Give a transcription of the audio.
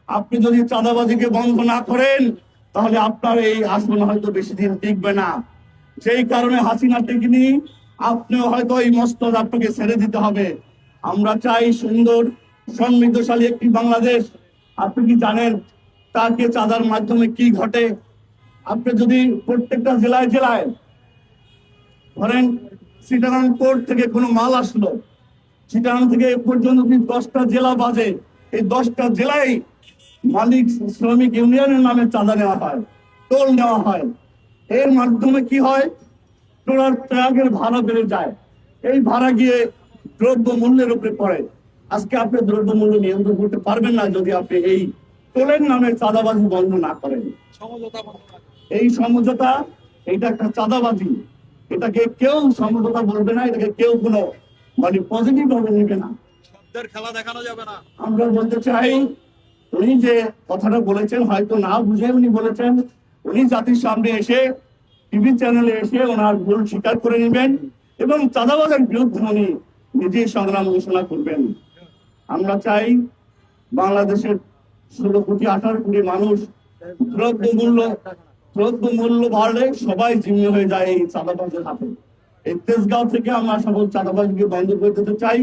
আপনি যদি চাঁদাবাজিকে বন্ধ না করেন তাহলে আপনার এই আসন হয়তো বেশি দিন টিকবে না। সেই কারণে হাসিনা টিকনি, আপনিও হয়তো এই মস্তক আপনাকে ছেড়ে দিতে হবে। আমরা চাই সুন্দর সমৃদ্ধশালী একটি বাংলাদেশ। আপনি কি জানেন তাকে চাঁদার মাধ্যমে কি ঘটে? আপনি যদি প্রত্যেকটা জেলায় জেলায় ধরেন চিটাগাং পোর্ট থেকে কোনো মাল আসলো, চিটাগাং থেকে এ পর্যন্ত যদি 10টা জেলা বাজে, এই 10টা জেলায় মালিক শ্রমিক ইউনিয়নের নামে চাঁদা নেওয়া হয়, টোল নেওয়া হয়। এর মাধ্যমে কি হয়? ট্রলার ট্রাকের ভাড়া বেড়ে যায়। এই ভাড়া গিয়ে দ্রব্য মূল্যের উপরে পড়ে। আজকে আপনি দ্রব্য মূল্য নিয়ন্ত্রণ করতে পারবেন না যদি আপনি এই টোলের নামে চাঁদাবাজি বন্ধ না করেন। এই সমঝোতা, এটা একটা চাঁদাবাজি। এটাকে কেউ সমঝোতা বলবে না, এটাকে কেউ কোনো পজিটিভ ভাবে নেবে না। খেলা দেখানো যাবে না। আমরা বলতে চাই, উনি যে কথাটা বলেছেন হয়তো না বুঝে উনি বলেছেন। উনি জাতির সামনে এসে টিভি চ্যানেলে এসে ওনার ভুল স্বীকার করে নেবেন এবং চাঁদাবাজের বিরুদ্ধে উনি নিজেই সংগ্রাম ঘোষণা করবেন। আমরা চাই বাংলাদেশের 16 কোটি 18 কোটি মানুষ, দ্রব্য মূল্য বাড়লে সবাই জিম্মি হয়ে যায় এই চাঁদাবাজের হাতে। এই তেজগাঁও থেকে আমরা সকল চাঁদাবাজকে বন্ধ করে দিতে চাই।